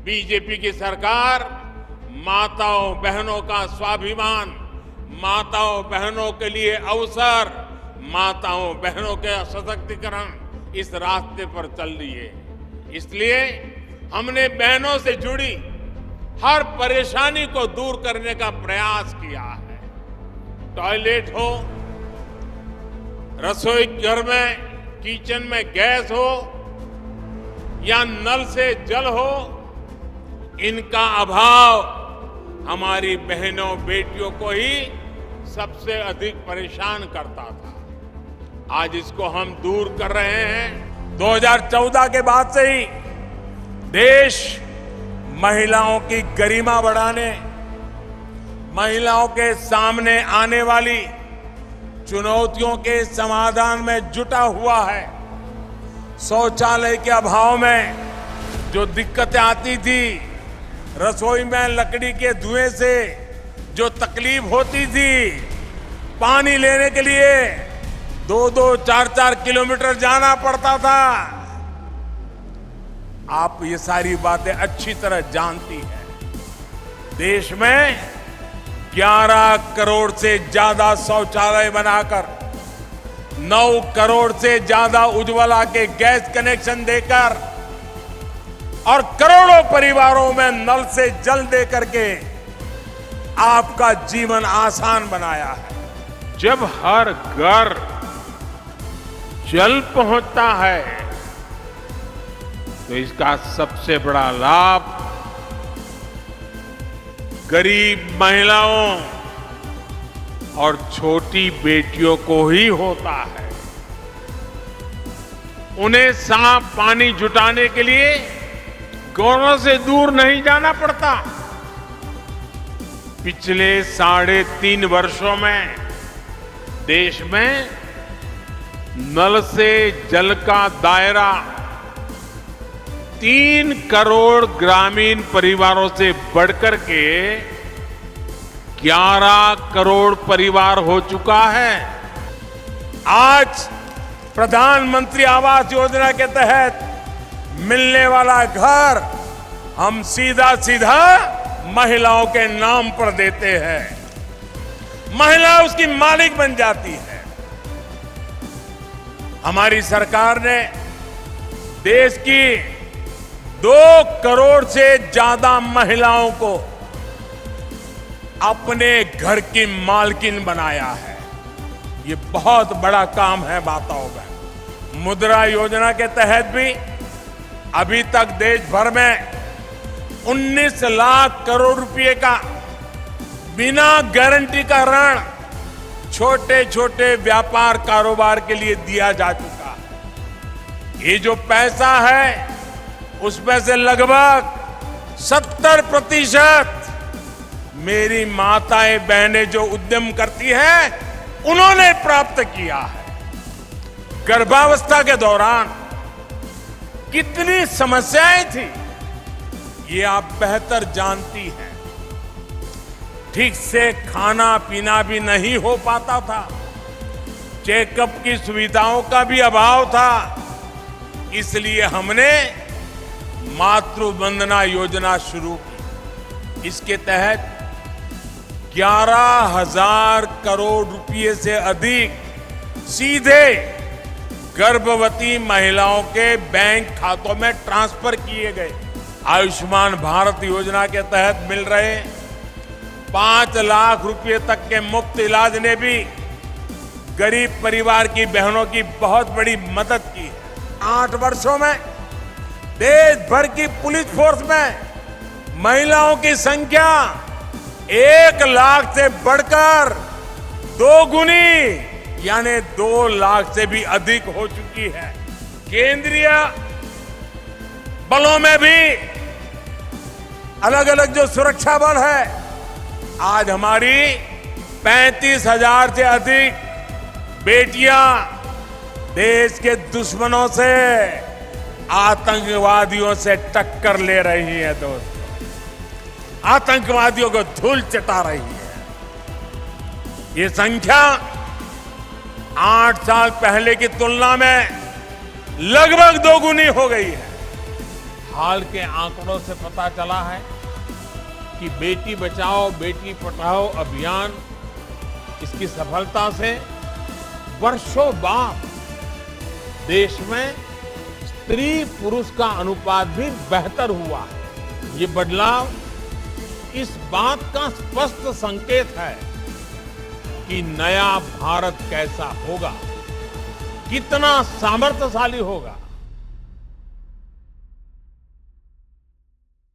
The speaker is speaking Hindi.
बीजेपी की सरकार माताओं बहनों का स्वाभिमान, माताओं बहनों के लिए अवसर, माताओं बहनों के सशक्तिकरण इस रास्ते पर चल रही है। इसलिए हमने बहनों से जुड़ी हर परेशानी को दूर करने का प्रयास किया है। टॉयलेट हो, रसोई घर में किचन में गैस हो या नल से जल हो, इनका अभाव हमारी बहनों बेटियों को ही सबसे अधिक परेशान करता था। आज इसको हम दूर कर रहे हैं। 2014 के बाद से ही देश महिलाओं की गरिमा बढ़ाने, महिलाओं के सामने आने वाली चुनौतियों के समाधान में जुटा हुआ है। शौचालय के अभाव में जो दिक्कतें आती थी, रसोई में लकड़ी के धुएं से जो तकलीफ होती थी, पानी लेने के लिए 2-2, 4-4 किलोमीटर जाना पड़ता था, आप ये सारी बातें अच्छी तरह जानती हैं। देश में 11 करोड़ से ज्यादा शौचालय बनाकर, 9 करोड़ से ज्यादा उज्ज्वला के गैस कनेक्शन देकर और करोड़ों परिवारों में नल से जल दे करके आपका जीवन आसान बनाया है। जब हर घर जल पहुंचता है तो इसका सबसे बड़ा लाभ गरीब महिलाओं और छोटी बेटियों को ही होता है। उन्हें साफ पानी जुटाने के लिए गांवों से दूर नहीं जाना पड़ता। पिछले 3.5 वर्षों में देश में नल से जल का दायरा 3 करोड़ ग्रामीण परिवारों से बढ़कर के 11 करोड़ परिवार हो चुका है। आज प्रधानमंत्री आवास योजना के तहत मिलने वाला घर हम सीधा सीधा महिलाओं के नाम पर देते हैं। महिला उसकी मालिक बन जाती है। हमारी सरकार ने देश की 2 करोड़ से ज्यादा महिलाओं को अपने घर की मालकिन बनाया है। ये बहुत बड़ा काम है माताओं का। मुद्रा योजना के तहत भी अभी तक देश भर में 19 लाख करोड़ रुपए का बिना गारंटी का ऋण छोटे छोटे व्यापार कारोबार के लिए दिया जा चुका है। ये जो पैसा है उसमें से लगभग 70% मेरी माताएं बहनें जो उद्यम करती हैं उन्होंने प्राप्त किया है। गर्भावस्था के दौरान कितनी समस्याएं थी ये आप बेहतर जानती हैं। ठीक से खाना पीना भी नहीं हो पाता था, चेकअप की सुविधाओं का भी अभाव था। इसलिए हमने मातृ वंदना योजना शुरू की। इसके तहत 11,000 करोड़ रुपए से अधिक सीधे गर्भवती महिलाओं के बैंक खातों में ट्रांसफर किए गए। आयुष्मान भारत योजना के तहत मिल रहे 5 लाख रुपए तक के मुफ्त इलाज ने भी गरीब परिवार की बहनों की बहुत बड़ी मदद की है। 8 वर्षों में देश भर की पुलिस फोर्स में महिलाओं की संख्या 1 लाख से बढ़कर 2 गुनी यानी 2 लाख से भी अधिक हो चुकी है। केंद्रीय बलों में भी अलग अलग जो सुरक्षा बल है, आज हमारी 35,000 से अधिक बेटियां देश के दुश्मनों से, आतंकवादियों से टक्कर ले रही है। दोस्तों, आतंकवादियों को धूल चटा रही है। ये संख्या 8 साल पहले की तुलना में लगभग 2 गुनी हो गई है। हाल के आंकड़ों से पता चला है कि बेटी बचाओ बेटी पढ़ाओ अभियान इसकी सफलता से वर्षों बाद देश में स्त्री पुरुष का अनुपात भी बेहतर हुआ है। ये बदलाव इस बात का स्पष्ट संकेत है कि नया भारत कैसा होगा, कितना सामर्थ्यशाली होगा।